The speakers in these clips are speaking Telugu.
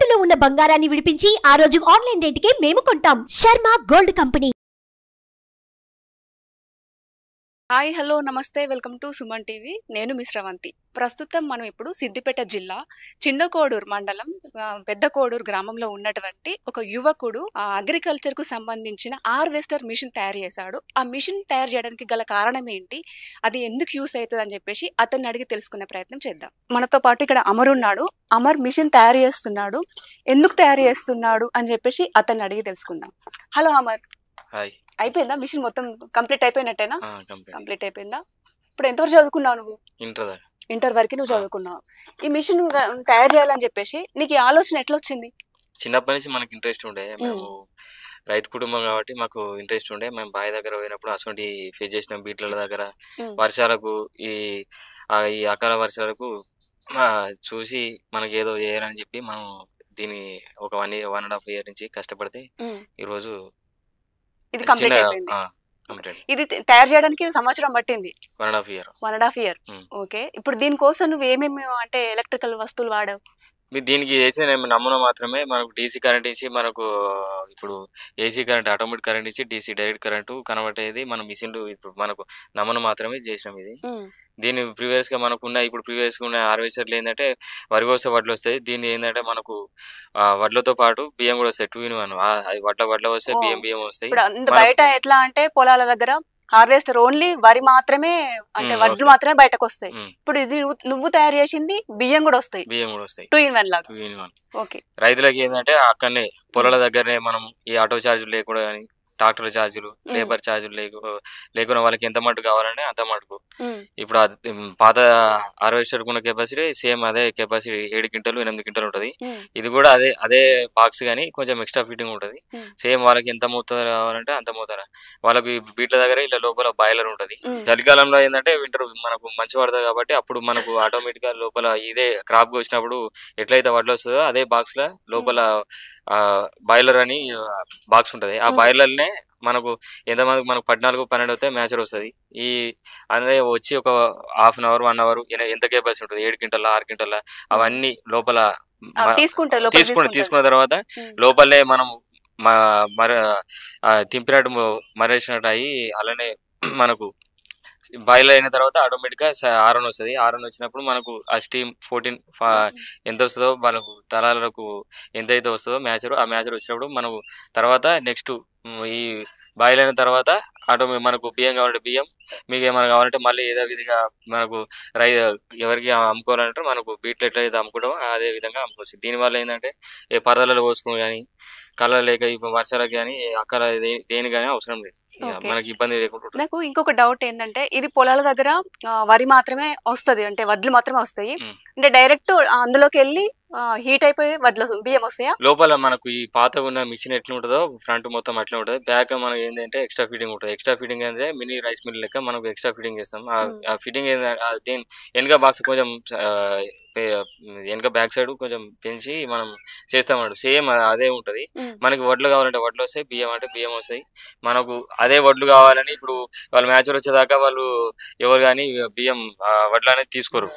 తాకట్టులో ఉన్న బంగారాన్ని విడిపించి ఆ రోజు ఆన్లైన్ రేటుకే మేము కొంటాం. Sharma gold company. Hi hello నమస్తే వెల్కమ్ టు సుమన్ టీవీ. నేను మిస్ రవంతి. ప్రస్తుతం మనం ఇప్పుడు సిద్దిపేట జిల్లా చిన్న కోడూరు మండలం పెద్ద కోడూరు గ్రామంలో ఉన్నటువంటి ఒక యువకుడు అగ్రికల్చర్ కు సంబంధించిన హార్వెస్టర్ మిషన్ తయారు చేశాడు. ఆ మిషన్ తయారు చేయడానికి గల కారణం ఏంటి, అది ఎందుకు యూస్ అవుతుంది అని చెప్పేసి అతన్ని అడిగి తెలుసుకునే ప్రయత్నం చేద్దాం. మనతో పాటు ఇక్కడ అమర్ ఉన్నాడు. అమర్ మిషన్ తయారు చేస్తున్నాడు. ఎందుకు తయారు చేస్తున్నాడు అని చెప్పేసి అతన్ని అడిగి తెలుసుకుందాం. హలో అమర్. హాయ్. అయిపోయిందా మిషన్ మొత్తం? కంప్లీట్ అయిపోయినట్టేనా? కంప్లీట్ అయిపోయిందా? ఇప్పుడు ఎంతవరకు చదువుకున్నావు నువ్వు? ఇంటర్ వరకు నువ్వు చదువుకున్నావు. ఈ మిషన్ తయారు చేయాలని చెప్పేసి నీకు ఈ ఆలోచన ఎట్లా వచ్చింది? చిన్నప్పటి నుంచి మనకి ఇంట్రెస్ట్ ఉండే. మేము రైతు కుటుంబం కాబట్టి మాకు ఇంట్రెస్ట్ ఉండే. మేము బావి దగ్గర పోయినప్పుడు అసలు ఫేస్ చేసిన బీట్ల దగ్గర వర్షాలకు ఈ అకాల వర్షాలకు చూసి మనకి ఏదో చేయాలని చెప్పి మనం దీన్ని ఒక 1.5 year నుంచి కష్టపడితే ఈరోజు ఇది కంప్లీట్ అయిపోయింది. ఇది తయారు చేయడానికి సంవత్సరం పట్టింది. 1.5 year. ఓకే. ఇప్పుడు దీనికోసం నువ్వు ఏమేమి అంటే ఎలక్ట్రికల్ వస్తువులు వాడావు? దీనికి వేసే నమూనా మాత్రమే మనకు డీసీ కరెంట్ ఇచ్చి మనకు ఇప్పుడు ఏసీ కరెంట్ ఆటోమేటిక్ కరెంట్ ఇచ్చి డీసీ డైరెక్ట్ కరెంటు కన్వర్ట్ అయ్యేది మన మిషన్లు. ఇప్పుడు మనకు నమూనా మాత్రమే చేసినాం ఇది. దీన్ని ప్రీవియస్ గా మనకున్న ఇప్పుడు ప్రీవియస్ గా ఉన్న హార్వెస్టర్లు ఏంటంటే వరి కోసే వడ్లు వస్తాయి. దీన్ని ఏంటంటే మనకు వడ్లతో పాటు బియ్యం కూడా వస్తాయి. 2 in 1 వడ్ల వస్తాయి, బియ్యం వస్తాయి. బయట ఎట్లా అంటే పొలాల దగ్గర హార్వెస్టర్ ఓన్లీ వరి మాత్రమే అంటే వడ్లు మాత్రమే బయటకు వస్తాయి. ఇప్పుడు ఇది నువ్వు తయారు చేసింది బియ్యం కూడా వస్తాయి. 2 in 1 లాగా. ఓకే. రైతులకి ఏంటంటే అక్కడనే పొలాల దగ్గరనే మనం ఈ ఆటో ఛార్జీలు లేకుండా కానీ ట్రాక్టర్ ఛార్జీలు లేబర్ ఛార్జీలు లేకుండా వాళ్ళకి ఎంత మటుకు కావాలంటే అంత మటుకు. ఇప్పుడు పాత హార్వెస్టర్ ఉన్న కెపాసిటీ సేమ్ అదే కెపాసిటీ 7 క్వింటాలు 8 క్వింటాలు ఉంటది. ఇది కూడా అదే బాక్స్ గానీ కొంచెం ఎక్స్ట్రా ఫిట్టింగ్ ఉంటది. సేమ్ వాళ్ళకి ఎంత మోతాదు కావాలంటే అంత మోతాదు. వాళ్ళకి బీట్ల దగ్గర ఇలా లోపల బాయిలర్ ఉంటది. చలికాలంలో ఏంటంటే వింటర్ మనకు మంచి పడుతుంది కాబట్టి అప్పుడు మనకు ఆటోమేటిక్ గా లోపల ఇదే క్రాప్ వచ్చినప్పుడు ఎట్లయితే వడ్లు వస్తుందో అదే బాక్స్ లో లోపల బాయిలర్ అని బాక్స్ ఉంటది. ఆ బాయిలర్నే మనకు ఎంతమందికి మనకు 14-12 అవుతాయి మ్యాచర్ వస్తుంది. ఈ అదే వచ్చి ఒక 1/2 hour 1 hour ఎంత కెపాసిటీ ఉంటుంది 7 క్వింటాల 6 క్వింటాల అవన్నీ లోపల తీసుకున్న తర్వాత లోపలే మనం తింపినట్టు మరేసినట్టు అయ్యి అలానే మనకు బాయిల్ అయిన తర్వాత ఆటోమేటిక్ గా ఆరన్ వస్తుంది. ఆరన్ వచ్చినప్పుడు మనకు ఆ స్టీమ్ 14 ఎంత వస్తుందో మనకు తలాలకు ఎంతైతే వస్తుందో మ్యాచర్ ఆ మ్యాచర్ వచ్చినప్పుడు మనకు తర్వాత నెక్స్ట్ ఈ బాయిల్ అయిన తర్వాత మనకు బియ్యం కావాలంటే బియ్యం, మీకు ఏమైనా కావాలంటే మళ్ళీ ఏదో విధంగా మనకు ఎవరికి అమ్ముకోవాలంటే మనకు బీట్లు ఎట్లయితే అమ్ముకోవడం అదే విధంగా అమ్ముకోవచ్చు. దీనివల్ల ఏంటంటే ఏ పరదలలో పోసుకుని కానీ కలర్ లేక వర్షాలకు కానీ అక్కడ దేని కానీ అవసరం లేదు, మనకి ఇబ్బంది లేకుండా. నాకు ఇంకొక డౌట్ ఏంటంటే ఇది పొలాల దగ్గర వరి మాత్రమే వస్తుంది అంటే వడ్లు మాత్రమే వస్తాయి అంటే డైరెక్ట్ అందులోకి వెళ్ళి హీట్ అయిపోయి వడ్లు బియ్యం వస్తాయా? లోపల మనకు ఈ పాత ఉన్న మిషన్ ఎట్లా ఉంటుందో ఫ్రంట్ మొత్తం అట్లా ఉంటుంది. బ్యాక్ మనకి ఏంటంటే ఎక్స్ట్రా ఫిట్టింగ్ ఉంటుంది. ఎక్స్ట్రా ఫిట్టింగ్ అంటే మినీ రైస్ మిల్ లెక్క మనకు ఎక్స్ట్రా ఫిట్టింగ్ చేస్తాం. ఆ ఫిట్టింగ్ ఏంటంటే వెనుక బాక్స్ కొంచెం వెనుక బ్యాక్ సైడ్ కొంచెం పెంచి మనం చేస్తామన్నాడు. సేమ్ అదే ఉంటది. మనకి వడ్లు కావాలంటే వడ్లు వస్తాయి, బియ్యం అంటే బియ్యం వస్తాయి. మనకు అదే వడ్లు కావాలని ఇప్పుడు వాళ్ళు మ్యాచర్ వచ్చేదాకా వాళ్ళు ఎవరు కానీ బియ్యం వడ్లు అనేది తీసుకోరు.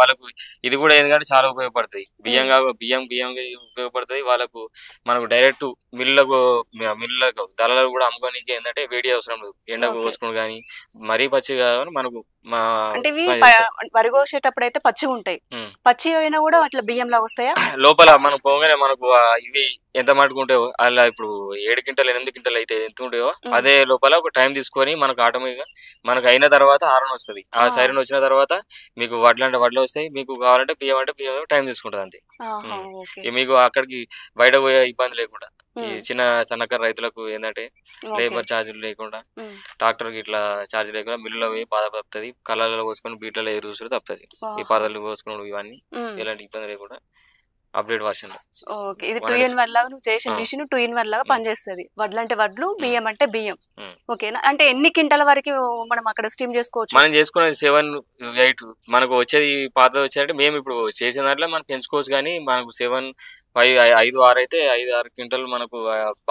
వాళ్ళకు ఇది కూడా ఎందుకంటే చాలా ఉపయోగపడుతుంది. బియ్యం ఉపయోగపడుతుంది వాళ్ళకు. మనకు డైరెక్ట్ మిల్లులకు దళాలకు కూడా అమ్ముకోనికి ఏంటంటే వేడి అవసరం లేదు. ఎండకు పోసుకుని కానీ మరీ పచ్చిగా మనకు అంటే వరి కోసేటప్పుడు అయితే పచ్చిగా ఉంటాయి. పచ్చి అయినా కూడా అట్లా బియ్యం లాగా వస్తాయా? లోపల మనం పోగానే మనకు ఇవి ఎంత మటుకుంటాయో అలా ఇప్పుడు 7 క్వింటాలు 8 క్వింటాలు అయితే ఎంత ఉంటాయో అదే లోపల ఒక టైం తీసుకొని మనకు ఆటోమేటిక్ గా మనకు అయిన తర్వాత ఆరన్ వస్తుంది. ఆ సైరన్ వచ్చిన తర్వాత మీకు వడ్లు అంటే వడ్లు వస్తాయి, మీకు కావాలంటే బియ్యం అంటే బియ్యం టైం తీసుకుంటది అంతే. మీకు అక్కడికి బయట పోయే ఇబ్బంది లేకుండా ఈ సన్నకారు రైతులకు ఏంటంటే లేబర్ ఛార్జీలు లేకుండా ట్రాక్టర్ కి ఇట్లా ఛార్జ్ లేకుండా మిల్లులో పోయి బాధ తప్పుతుంది. కళ్ళలో పోసుకొని బీట్లలో ఎరువుసుడు తప్పుతుంది. ఈ పాదలు పోసుకున్నాడు ఇవన్నీ ఎలాంటి ఇబ్బంది లేకుండా అప్డేట్ వర్షన్. ఓకే. ఇది 2 in 1 లాగా నువ్వు చేసిన మిషన్ 2 in 1 లాగా పనిచేస్తుంది. వడ్లు అంటే వడ్లు, బియ్యం అంటే బియ్యం. ఓకేనా? అంటే ఎన్ని క్వింటాల వరకు మనం అక్కడ స్టీమ్ చేసుకోవచ్చు? మనం చేసుకునేది 7, 8 మనకు వచ్చేది పాత వచ్చేది మేము ఇప్పుడు చేసిన దాంట్లో మనం పెంచుకోవచ్చు. కానీ మనకు 7, 5, 5, 6 అయితే 5, 6 క్వింటాలు మనకు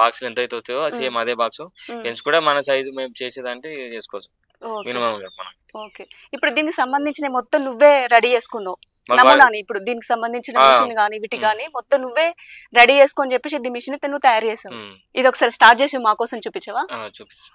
బాక్స్ ఎంత అయితే వస్తాయో సేమ్ అదే బాక్స్ పెంచుకుంటే మన సైజు మేము చేసేదంటే చేసుకోవచ్చు మినిమం. ఓకే. ఇప్పుడు దీనికి సంబంధించిన మొత్తం నువ్వే రెడీ చేసుకున్నావు. నమూనాని ఇప్పుడు దీనికి సంబంధించిన మిషన్ గానీ వీటి గానీ మొత్తం నువ్వే రెడీ చేసుకొని చెప్పేసి ఈ మిషన్ నువ్వు తయారు చేసావు. ఇది ఒకసారి స్టార్ట్ చేసి మా కోసం చూపించవా? చూపిస్తా.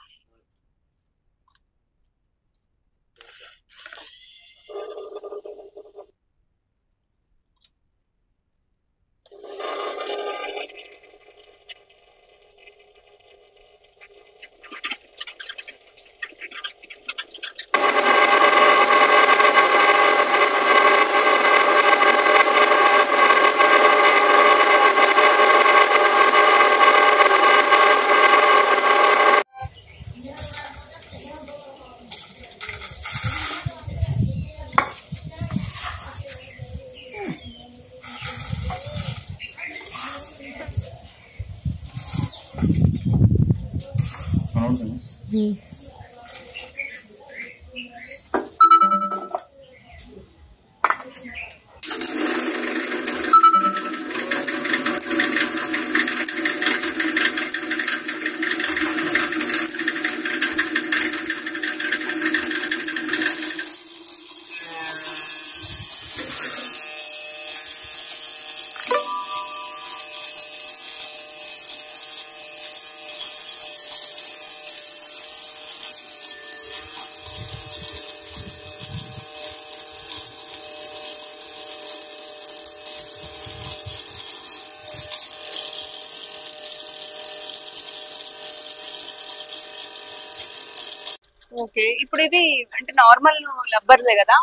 ఓకే, ఇప్పుడు ఇది అంటే నార్మల్ రబ్బర్లే కదా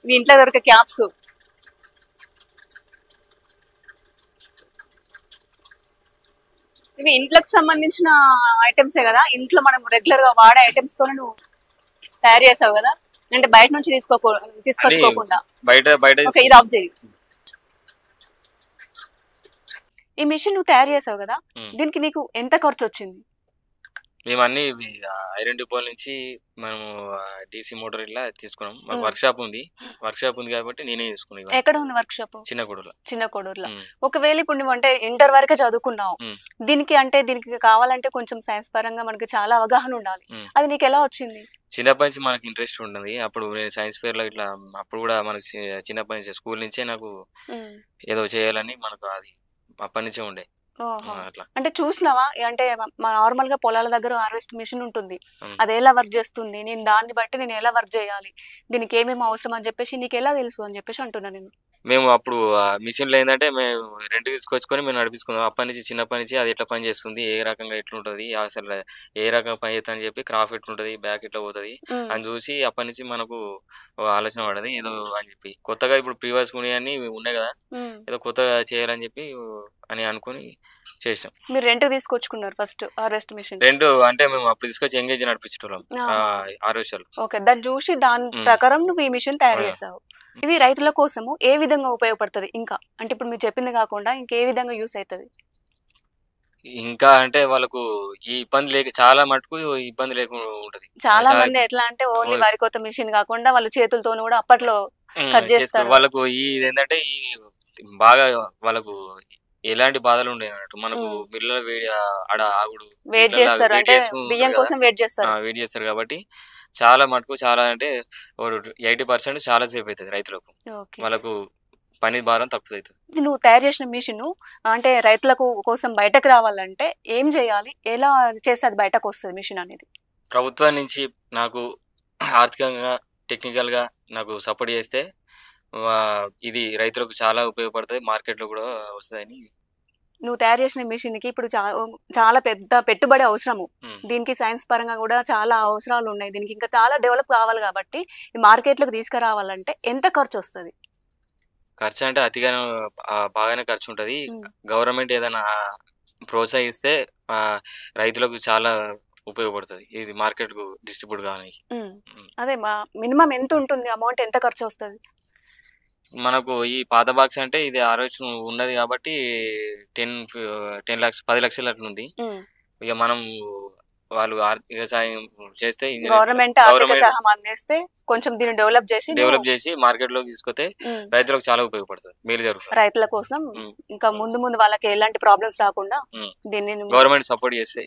మీ ఇంట్లో దొరికే క్యాప్స్. ఇవి ఇంట్లోకి సంబంధించిన ఐటమ్సే కదా, ఇంట్లో మనం రెగ్యులర్ గా వాడే ఐటమ్స్ తో నువ్వు తయారు చేసావు కదా, అంటే బయట నుంచి తీసుకొచ్చుకోకుండా. ఇది ఆఫ్ చేయి. ఈ మిషన్ నువ్వు తయారు చేసావు కదా, దీనికి నీకు ఎంత ఖర్చు వచ్చింది? మేము అన్ని ఐరన్ డిపోల నుంచి మనము డీసీ మోటార్ ఇట్లా తీసుకున్నాం. మాకు వర్క్ షాప్ ఉంది కాబట్టి నేనే తీసుకున్నాను. ఎక్కడ ఉంది వర్క్ షాప్? చిన్న కోడూరులో. ఒకవేళ ఇప్పుడు నువ్వు అంటే ఇంటర్ వరకే చదువుకున్నావు, దీనికి కావాలంటే కొంచెం సైన్స్ పరంగా మనకి చాలా అవగాహన ఉండాలి. అది నీకు ఎలా వచ్చింది? చిన్నప్పటి నుంచి మనకి ఇంట్రెస్ట్ ఉంటుంది. అప్పుడు నేను సైన్స్ ఫేర్ లో ఇట్లా అప్పుడు కూడా మనకి చిన్నప్పటి నుంచి స్కూల్ నుంచే నాకు ఏదో చేయాలని మనకు అది అప్పటి నుంచే ఉండే. అంటే చూసినావా, అంటే నార్మల్ గా పొలాల దగ్గర హార్వెస్ట్ మిషన్ ఉంటుంది, అది ఎలా వర్క్ చేస్తుంది, నేను దాన్ని బట్టి నేను ఎలా వర్క్ చేయాలి, దీనికి ఏమేమి అవసరం అని చెప్పేసి నీకు ఎలా తెలుసు అని చెప్పేసి అంటున్నా నేను. మేము అప్పుడు మిషన్లు ఏంటంటే మేము రెంట్ తీసుకొచ్చుకొని మేము నడిపించుకున్నాం. అప్పటి నుంచి చిన్నప్పటి నుంచి అది ఎట్లా పని చేస్తుంది, ఏ రకంగా ఎట్లుంటది, అసలు ఏ రకంగా పని చేస్తా అని చెప్పి క్రాఫ్ ఎట్లుంటది, బ్యాక్ ఎట్లా పోతుంది అని చూసి అప్పటి నుంచి మనకు ఆలోచన పడది ఏదో అని చెప్పి. కొత్తగా ఇప్పుడు ప్రీవియస్ అని ఉన్నాయి కదా, ఏదో కొత్తగా చేయాలని చెప్పి అని అనుకుని చేసాం. మీరు రెంట్ తీసుకొచ్చుకున్నారు ఫస్ట్ హార్వెస్ట్ మిషన్? రెండు అంటే మేము అప్పుడు తీసుకొచ్చి ఎంగేజ్ నడిపించేటోళ్ళం హార్వెస్టర్లు. ఓకే, దాన్ని చూసి దాని ప్రకారం నువ్వు ఈ మిషన్ తయారు చేసావు. ఇది రైతుల కోసము ఏ విధంగా ఉపయోగపడుతుంది? ఇంకా అంటే ఇప్పుడు మీరు చెప్పింది కాకుండా ఇంకే విధంగా యూస్ అవుతుంది? ఇంకా అంటే వాళ్ళకు ఈ ఇబ్బంది లేక చాలా మటుకు ఇబ్బంది లేకుండా ఉంటది. చాలా మంది ఎట్లా అంటే ఓన్లీ వరి కోత మిషన్ కాకుండా వాళ్ళు చేతులతో కూడా అప్పట్లో కట్ చేస్తారు. వాళ్ళకు ఈ ఏంటంటే ఈ బాగా వాళ్ళకు ఎలాంటి బాధలు ఉండే అన్నట్టు. మనకు మిల్లులో వేడి ఆడ ఆగుడు వెయిట్ చేస్తారు, అంటే బియ్యం కోసం వెయిట్ చేస్తారు కాబట్టి చాలా మటుకు చాలా అంటే 80% చాలా సేఫ్ అవుతుంది రైతులకు. వాళ్ళకు పని భారం తక్కువ అవుతుంది. నువ్వు తయారు చేసిన మిషన్ అంటే రైతులకు కోసం బయటకు రావాలంటే ఏం చేయాలి, ఎలా చేస్తే అది బయటకు వస్తుంది మిషన్ అనేది? ప్రభుత్వం నుంచి నాకు ఆర్థికంగా టెక్నికల్ గా నాకు సపోర్ట్ చేస్తే ఇది రైతులకు చాలా ఉపయోగపడుతుంది, మార్కెట్లో కూడా వస్తుందని. నువ్వు తయారు చేసిన మిషన్ కి ఇప్పుడు చాలా పెద్ద పెట్టుబడి అవసరము, దీనికి సైన్స్ పరంగా కూడా చాలా అవసరాలు ఉన్నాయి, దీనికి ఇంకా చాలా డెవలప్ కావాలి కాబట్టి ఈ మార్కెట్లోకి తీసుకురావాలంటే ఎంత ఖర్చు వస్తుంది? ఖర్చు అంటే అతిగానే బాగానే ఖర్చు ఉంటుంది. గవర్నమెంట్ ఏదైనా ప్రోత్సహిస్తే రైతులకు చాలా ఉపయోగపడుతుంది ఇది మార్కెట్ కు డిస్ట్రిబ్యూట్ కావడానికి. అదే మినిమం ఎంత ఉంటుంది అమౌంట్, ఎంత ఖర్చు వస్తుంది? మనకు ఈ పాత బాక్స్ అంటే ఇది ఆలోచన ఉన్నది కాబట్టి 10 లక్షలు అట్లా ఉంది. ఇక మనం వాళ్ళు ఆర్థిక సాయం చేస్తే గవర్నమెంట్ ఆర్థిక గవర్నమెంట్ సహాయం అందిస్తే కొంచెం దీన్ని డెవలప్ చేసి మార్కెట్ లోకి తీసుకొస్తే రైతులకు చాలా ఉపయోగపడుతుంది, మేలు జరుగుతుంది రైతుల కోసం. ఇంకా ముందు ముందు వాళ్ళకి ఎలాంటి ప్రాబ్లమ్స్ రాకుండా దీన్ని గవర్నమెంట్ సపోర్ట్ చేస్తే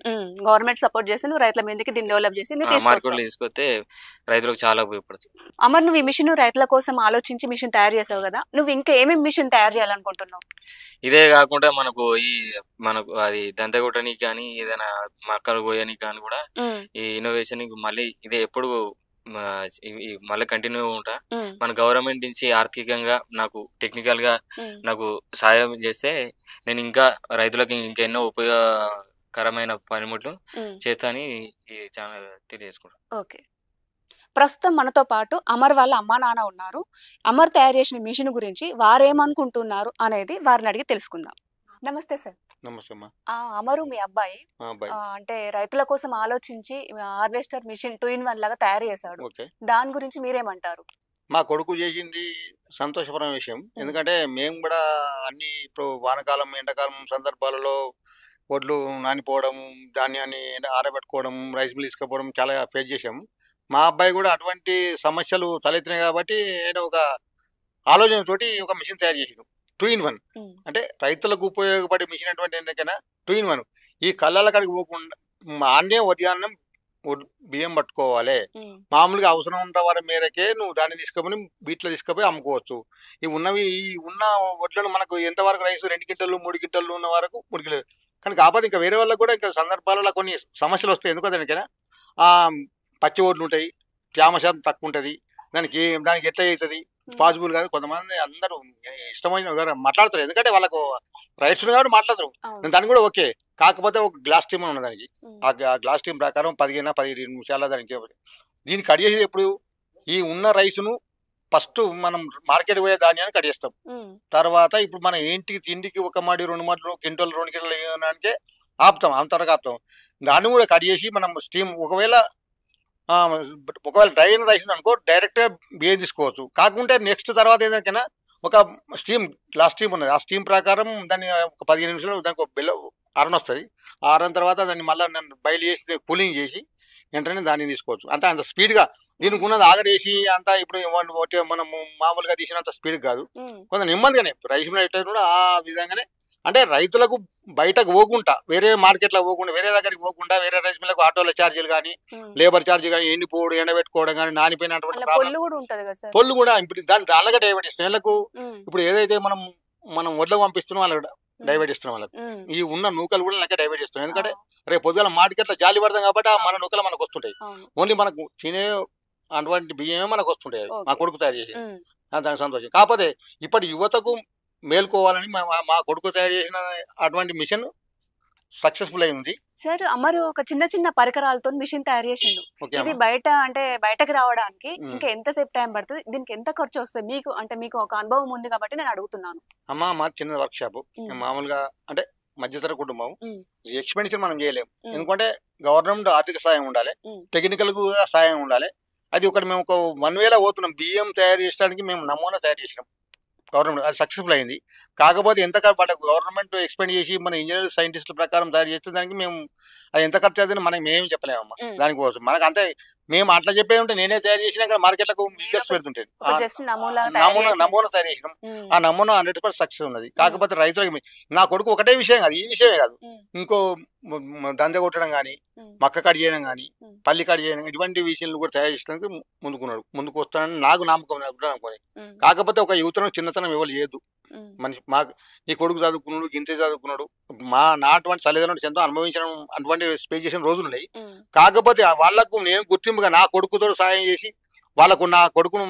నువ్వు రైతుల మీదకి దీన్ని డెవలప్ చేసి మార్కెట్ లో తీసుకొస్తే రైతులకు చాలా ఉపయోగపడుతుంది. అమర్, నువ్వు ఈ మిషన్ రైతుల కోసం ఆలోచించి మిషన్ తయారు చేసావు కదా, నువ్వు ఇంకా ఏమేమి మిషన్ తయారు చేయాలనుకుంటున్నావు? ఇదే కాకుండా మనకు అది దంతగొట్టనికి కానీ ఏదైనా మక్కలు కోయడానికి కానీ కూడా ఈ ఇన్నోవేషన్ మళ్ళీ ఇదే ఎప్పుడు మళ్ళీ కంటిన్యూ ఉంటా. మన గవర్నమెంట్ నుంచి ఆర్థికంగా నాకు టెక్నికల్ గా నాకు సాయం చేస్తే నేను ఇంకా రైతులకు ఇంకెన్నో ఉపయోగకరమైన పనిముట్లు చేస్తానని ఈ ఛానల్ తెలియజేసుకుంటాను. ఓకే, ప్రస్తుతం మనతో పాటు అమర్ వాళ్ళ అమ్మా నాన్న ఉన్నారు. అమర్ తయారు చేసిన మిషన్ గురించి వారేమనుకుంటున్నారు అనేది వారిని అడిగి తెలుసుకుందాం. నమస్తే సార్. నమస్తే అమ్మా. అమరు మీ అబ్బాయి అంటే రైతుల కోసం ఆలోచించి హార్వెస్టర్ మిషన్ 2-in-1 లాగా తయారు చేశాడు. దాని గురించి మీరేమంటారు? మా కొడుకు చేసింది సంతోషకరమైన విషయం. ఎందుకంటే మేము కూడా అన్ని ఇప్పుడు వానకాలం ఎండాకాలం సందర్భాలలో వడ్లు నానిపోవడం, ధాన్యాన్ని ఆరబెట్టుకోవడం, రైస్ మిల్ తీసుకుపోవడం చాలా ఫేస్ చేసాము. మా అబ్బాయి కూడా అటువంటి సమస్యలు తలెత్తినాయి కాబట్టి ఆయన ఒక ఆలోచనతోటి ఒక మిషన్ తయారు చేసాడు 2-in-1. అంటే రైతులకు ఉపయోగపడే మిషన్ అటువంటి ఎందుకైనా 2-in-1. ఈ కళ్ళల కాడికి పోకుండా ఆన్నే ఉద్యానం బియ్యం పట్టుకోవాలి. మామూలుగా అవసరం ఉన్న వారి మేరకే నువ్వు దాన్ని తీసుకుపోయి బీట్లో తీసుకుపోయి అమ్ముకోవచ్చు. ఈ ఉన్న వడ్లను మనకు ఎంతవరకు రైస్ 2 క్వింటాలు 3 క్వింటాలు ఉన్న వరకు 3 కిలో. కానీ కాకపోతే ఇంకా వేరే వాళ్ళకు కూడా ఇంకా సందర్భాలలో కొన్ని సమస్యలు వస్తాయి. ఎందుకో దానికైనా పచ్చి ఓట్లు ఉంటాయి, తేమ శాతం తక్కువ ఉంటుంది, దానికి ఎట్లా అవుతుంది పాసిబుల్ కాదు. కొంతమంది అందరూ ఇష్టమైన మాట్లాడతారు, ఎందుకంటే వాళ్ళకు రైట్స్ కాబట్టి మాట్లాడతారు. దానికి కూడా ఓకే. కాకపోతే ఒక గ్లాస్ టీమ్ ఉన్నది దానికి. ఆ గ్లాస్ టీమ్ ప్రకారం 15 నిమిషాల దానికి దీన్ని కట్ చేసేది ఎప్పుడు ఈ ఉన్న రైస్ను ఫస్ట్ మనం మార్కెట్ పోయే ధాన్యాన్ని కట్ చేస్తాం. తర్వాత ఇప్పుడు మన ఇంటికి తిండికి 1 మాడి 2 మాటలు క్వింటాలు 2 క్వింటాలు వేయడానికి ఆపుతాం, అంతవరకు ఆపుతాం. దాన్ని కూడా కట్ చేసి మనం స్టీమ్ ఒకవేళ డ్రై రైస్ అనుకో డైరెక్ట్గా బియ్యం తీసుకోవచ్చు. కాకుంటే నెక్స్ట్ తర్వాత ఏదైనా ఒక గ్లాస్ స్టీమ్ ఉన్నది. ఆ స్టీమ్ ప్రకారం దాన్ని ఒక 15 నిమిషాలు దానికి ఒక ఆరన్ వస్తుంది. ఆరన్ తర్వాత దాన్ని మళ్ళీ బయలు చేసి కూలింగ్ చేసి వెంటనే దాన్ని తీసుకోవచ్చు. అంత స్పీడ్గా దీనికి ఉన్నది ఆగరేసి అంతా ఇప్పుడు మనం మామూలుగా తీసినంత స్పీడ్ కాదు, కొంత నెమ్మదిగానే రైస్ మిల్ కూడా ఆ విధంగానే. అంటే రైతులకు బయటకు పోకుండా వేరే మార్కెట్లో పోకుండా వేరే దగ్గరికి పోకుండా వేరే రైస్ మిల్లకు ఆటోల ఛార్జీలు కానీ లేబర్ ఛార్జీలు కానీ ఎండిపోవడం ఎండబెట్టుకోవడం కానీ నానిపోయినటువంటి పొల్లు కూడా ఇప్పుడు దానిగా డైవర్ట్ ఇస్తున్నాం వీళ్ళకు. ఇప్పుడు ఏదైతే మనం వడ్లకు పంపిస్తున్నాం వాళ్ళకి డైవర్ట్ ఇస్తున్నాం వాళ్ళకి. ఈ ఉన్న నూకలు కూడా లెక్క డైవర్ట్ ఇస్తున్నాం. ఎందుకంటే రేపు పొద్దున మార్కెట్లో జాలి పడతాం కాబట్టి మన నూకలు మనకు వస్తుంటాయి. ఓన్లీ మనకు తినే అటువంటి బియ్యమే మనకు వస్తుంటాయి. మా కొడుకు తయారు చేసి దానికి సంతోషం. కాకపోతే ఇప్పటి యువతకు మేల్కోవాలని మా కొడుకు తయారు చేసిన అటువంటి మిషన్ సక్సెస్ఫుల్ అయింది. సార్, అమరు ఒక చిన్న పరికరాలతో మిషన్ తయారు చేసిండు. ఇది బయటకు రావడానికి ఇంకా ఎంతసేపు టైం పడుతుంది? దీనికి ఎంత ఖర్చు వస్తుంది? మీకు ఒక అనుభవం ఉంది కాబట్టి నేను అడుగుతున్నాను. మా చిన్న వర్క్ షాప్ మామూలుగా అంటే మధ్యతర కుటుంబం, ఎక్స్పెండిచర్ మనం చేయలేము. ఎందుకంటే గవర్నమెంట్ ఆర్థిక సాయం ఉండాలి, టెక్నికల్ గా సాయం ఉండాలి. అది ఒకటి మేము ఒక 1 వేల పోతున్నాం. బియ్యం తయారు చేయడానికి మేము నమూనా తయారు చేసినాం. గవర్నమెంట్ అది సక్సెస్ఫుల్ అయింది. కాకపోతే ఎంత గవర్నమెంట్ ఎక్స్పెండ్ చేసి మన ఇంజనీర్ సైంటిస్టుల ప్రకారం తయారు చేస్తే దానికి మేము అది ఎంత ఖర్చు అవుతుంది మనకి మేము చెప్పలేమమ్మా. దానికోసం మనకు అంతే మేము అట్లా చెప్పే ఉంటే నేనే తయారు చేసినా మార్కెట్లకు బిగ్గర్స్ పెడుతుంటాను. నమూనా తయారు చేసినాం. ఆ నమూనా 100% సక్సెస్ ఉన్నది. కాకపోతే రైతులకి నా కొడుకు ఒకటే విషయం కాదు, ఈ విషయమే కాదు, ఇంకో దంద కొట్టడం కానీ మక్క కట్ చేయడం కానీ పల్లి కట్ చేయడం ఇటువంటి విషయాలు కూడా తయారు చేయడానికి ముందుకు వస్తానని నాకు నమ్మకం అనుకోని. కాకపోతే ఒక యువతను చిన్నతనం ఎవరు లేదు. మనిషి నీ కొడుకు చదువుకున్నాడు, గింతే చదువుకున్నాడు, నా అటువంటి తల్లిదండ్రులు ఎంతో అనుభవించడం అటువంటి స్పేస్ చేసిన రోజులు ఉన్నాయి. కాకపోతే వాళ్ళకు నేను గుర్తింపుగా నా కొడుకుతో సాయం చేసి నా కొడుకును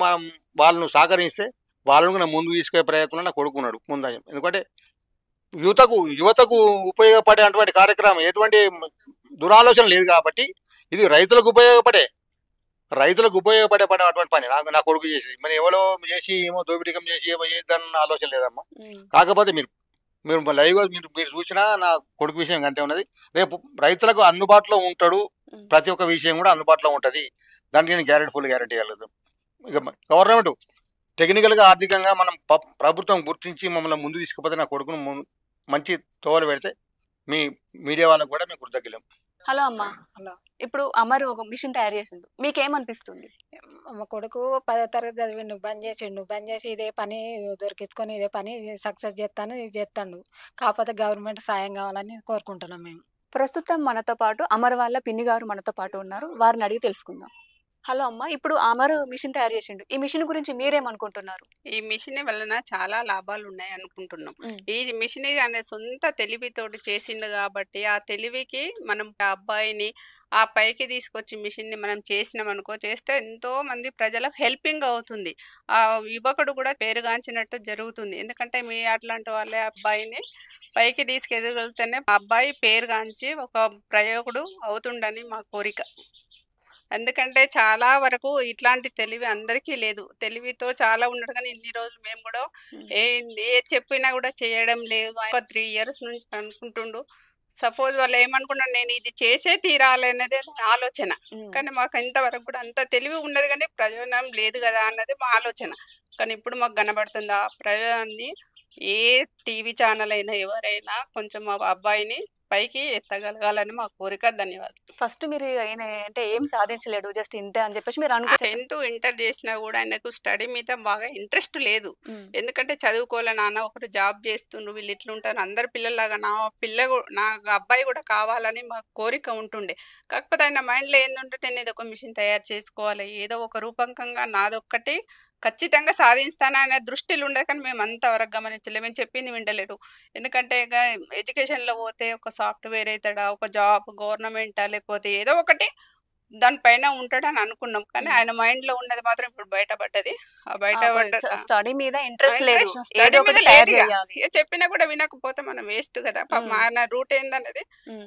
వాళ్ళను సహకరిస్తే వాళ్ళను ముందుకు తీసుకునే ప్రయత్నంలో నా కొడుకున్నాడు ముందు. ఎందుకంటే యువతకు ఉపయోగపడే అటువంటి కార్యక్రమం ఎటువంటి దురాలోచన లేదు కాబట్టి ఇది రైతులకు ఉపయోగపడే అటువంటి పని నా కొడుకు చేసి మరి ఎవరో చేసి ఏమో దోపిడీకం చేసి ఏమో చేద్దాన్న ఆలోచన లేదమ్మా. కాకపోతే మీరు లైవ్గా మీరు చూసినా నా కొడుకు విషయం అంతే ఉన్నది. రేపు రైతులకు అందుబాటులో ఉంటాడు, ప్రతి ఒక్క విషయం కూడా అందుబాటులో ఉంటుంది. దానికి నేను గ్యారెంటీ ఇవ్వలేదు. ఇక గవర్నమెంట్ టెక్నికల్గా ఆర్థికంగా మనం ప్రభుత్వం గుర్తించి మమ్మల్ని ముందు తీసుకుపోతే నా కొడుకును మంచి తోవలు పెడితే మీ మీడియా వాళ్ళకు కూడా మేము కృతజ్ఞులం. హలో అమ్మా. హలో. ఇప్పుడు అమర్ ఒక మిషన్ తయారు చేసిండు, మీకేమనిపిస్తుంది? మా కొడుకు 10వ తరగతి చదివిండు, బంద్ చేసి ఇదే పని దొరికించుకొని ఇదే పని సక్సెస్ చేస్తాను, ఇది చేస్తాడు. కాకపోతే గవర్నమెంట్ సాయం కావాలని కోరుకుంటున్నాం మేము. ప్రస్తుతం మనతో పాటు అమర్ వాళ్ళ పిన్ని గారు మనతో పాటు ఉన్నారు, వారిని అడిగి తెలుసుకుందాం. హలో అమ్మ, ఇప్పుడు అమర్ మిషన్ తయారు చేసిండు, ఈ మిషన్ గురించి మీరేమనుకుంటున్నారు? ఈ మిషన్ వలన చాలా లాభాలు ఉన్నాయి అనుకుంటున్నాం. ఈ మిషన్ అనే సొంత తెలివితోటి చేసిండు కాబట్టి ఆ తెలివికి మనం ఆ అబ్బాయిని ఆ పైకి తీసుకొచ్చి మిషన్ ని మనం చేసినాం అనుకో, చేస్తే ఎంతో మంది ప్రజలకు హెల్పింగ్ అవుతుంది. ఆ యువకుడు కూడా పేరుగాంచినట్టు జరుగుతుంది. ఎందుకంటే మీ అట్లాంటి వాళ్ళే అబ్బాయిని పైకి తీసుకెళ్ళగలిగితేనే ఆ అబ్బాయి పేరుగాంచి ఒక ప్రయోగుడు అవుతుండని మా కోరిక. ఎందుకంటే చాలా వరకు ఇట్లాంటి తెలివి అందరికీ లేదు. తెలివితో చాలా ఉన్నాడు కానీ ఇన్ని రోజులు మేము కూడా ఏ చెప్పినా కూడా చేయడం లేదు. ఒక 3 years నుంచి అనుకుంటుండు. సపోజ్ వాళ్ళు ఏమనుకున్నారు, నేను ఇది చేసే తీరాలి అనేది ఆలోచన. కానీ మాకు ఇంతవరకు కూడా అంత తెలివి ఉన్నది కానీ ప్రయోజనం లేదు కదా అన్నది మా ఆలోచన. కానీ ఇప్పుడు మాకు కనబడుతుంది ఆ ప్రయోజనాన్ని. ఏ టీవీ ఛానల్ అయినా ఎవరైనా కొంచెం మా అబ్బాయిని పైకి ఎత్తగలగాలని మా కోరిక. ధన్యవాదాలు. ఫస్ట్ మీరు అంటే ఏం సాధించలేడు, జస్ట్ ఇంతే అని చెప్పేసి మీరు అనుకో. 10th ఇంటర్ చేసినా కూడా ఆయనకు స్టడీ మీద బాగా ఇంట్రెస్ట్ లేదు. ఎందుకంటే చదువుకోలే నాన్న, ఒకరు జాబ్ చేస్తుండ్రు, వీళ్ళు ఇట్లుంటారు, అందరు పిల్లలాగా నా అబ్బాయి కూడా కావాలని మా కోరిక ఉంటుండే. కాకపోతే ఆయన మైండ్లో ఏంటంటే నేను ఏదో ఒక మిషన్ తయారు చేసుకోవాలి, ఏదో ఒక రూపకంగా నాదొక్కటి ఖచ్చితంగా సాధిస్తాను అనే దృష్టిలో ఉండదు. కానీ మేము అంతవరకు గమనించలేదు, మేము చెప్పింది వింటలేడు. ఎందుకంటే ఇక ఎడ్యుకేషన్లో పోతే ఒక సాఫ్ట్వేర్ అవుతాడా, ఒక జాబ్ గవర్నమెంటా, లేకపోతే ఏదో ఒకటి దానిపైన ఉంటాడని అనుకున్నాం. కానీ ఆయన మైండ్ లో ఉన్నది మాత్రం ఇప్పుడు బయటపడ్డది. స్టడీ మీద ఇంట్రెస్ట్ లేదు, చెప్పినా కూడా వినకపోతే మనం వేస్ట్ కదా. మన రూట్ ఏందన్నది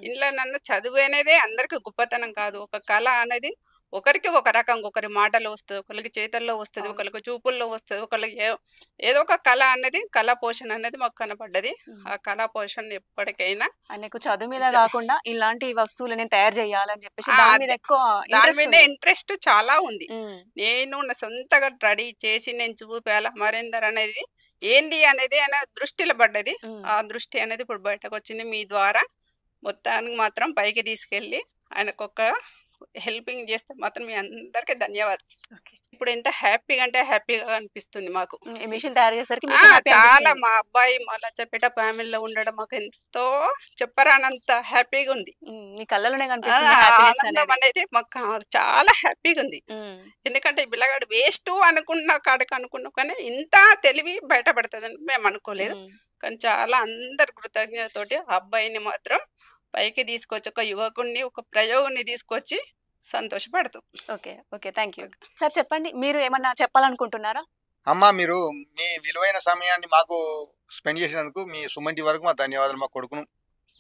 ఇంట్లో నన్ను చదువు అనేది అందరికి గొప్పతనం కాదు. ఒక కళ అనేది ఒకరికి ఒక రకం, ఒకరి మాటలో వస్తుంది, ఒకరికి చేతల్లో వస్తుంది, ఒకరికి చూపుల్లో వస్తుంది, ఒకరికి ఏదో ఒక కళ అనేది, కళా పోషణ అనేది మాకు కనపడ్డది. ఆ కళా పోషణ ఎప్పటికైనా ఆయనకు చదువు మీద కాకుండా ఇలాంటి వస్తువులు నేను తయారు చేయాలని చెప్పేసి దాని మీద ఇంట్రెస్ట్ చాలా ఉంది. నేను నా సొంతగా రెడీ చేసి నేను చూపాల అమరేందర్ అనేది ఏంది అనేది ఆయన దృష్టిలో పడ్డది. ఆ దృష్టి అనేది ఇప్పుడు బయటకు వచ్చింది. మీ ద్వారా మొత్తానికి మాత్రం పైకి తీసుకెళ్ళి ఆయనకు ఒక హెల్పింగ్ చేస్తే మాత్రం మీ అందరికీ ధన్యవాదాలు. ఇప్పుడు ఎంత హ్యాపీగా అంటే హ్యాపీగా అనిపిస్తుంది మాకు. మిషన్ తయారు చేసరికి చాలా మా అబ్బాయి మా లచ్చపేట ఫ్యామిలీలో ఉండడం మాకు ఎంతో చెప్పరానంత హ్యాపీగా ఉంది. మీ కళ్ళలోనే కనిపిస్తుంది ఆనందం అనేది మాకు చాలా హ్యాపీగా ఉంది. ఎందుకంటే ఈ పిల్లగాడు వేస్ట్ అనుకున్న కాడికి అనుకున్నాం, కానీ ఇంత తెలివి బయటపడుతుందని మేము అనుకోలేదు. కానీ చాలా అందరు కృతజ్ఞతతోటి ఆ అబ్బాయిని మాత్రం పైకి తీసుకొచ్చి ఒక యువకుడిని, ఒక ప్రయోగుని తీసుకొచ్చి సంతోషపడుతాం. Okay okay, thank you sir. చెప్పండి, మీరు ఏమన్నా చెప్పాలనుకుంటున్నారా? అమ్మా, మీరు మీ విలువైన సమయాన్ని మాకు స్పెండ్ చేసినందుకు మీ సుమన్ వరకు మా ధన్యవాదాలు.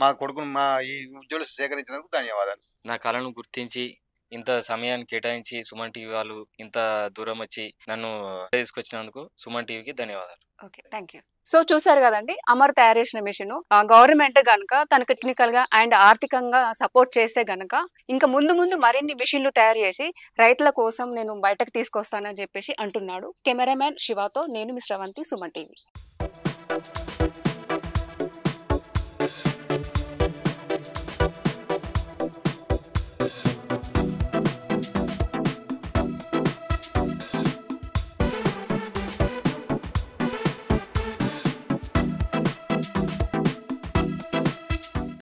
మా కొడుకును మా ఈ ఉద్యోగులు సేకరించినందుకు ధన్యవాదాలు. నా కళను గుర్తించి ఇంత సమయాన్ని కేటాయించి సుమన్ టీవీ వాళ్ళు ఇంత దూరం వచ్చి నన్ను తీసుకొచ్చినందుకు సుమన్ టీవీకి ధన్యవాదాలు. Okay, thank you. సో చూసారు కదండి, అమర్ తయారు చేసిన మిషన్ గవర్నమెంట్ గనక తనకు టెక్నికల్ గా అండ్ ఆర్థికంగా సపోర్ట్ చేస్తే గనక ఇంకా ముందు మరిన్ని మిషన్లు తయారు చేసి రైతుల కోసం నేను బయటకు తీసుకొస్తానని చెప్పేసి అంటున్నాడు. కెమెరామ్యాన్ శివాతో నేను మీ శ్రవంతి, సుమన్ టీవీ.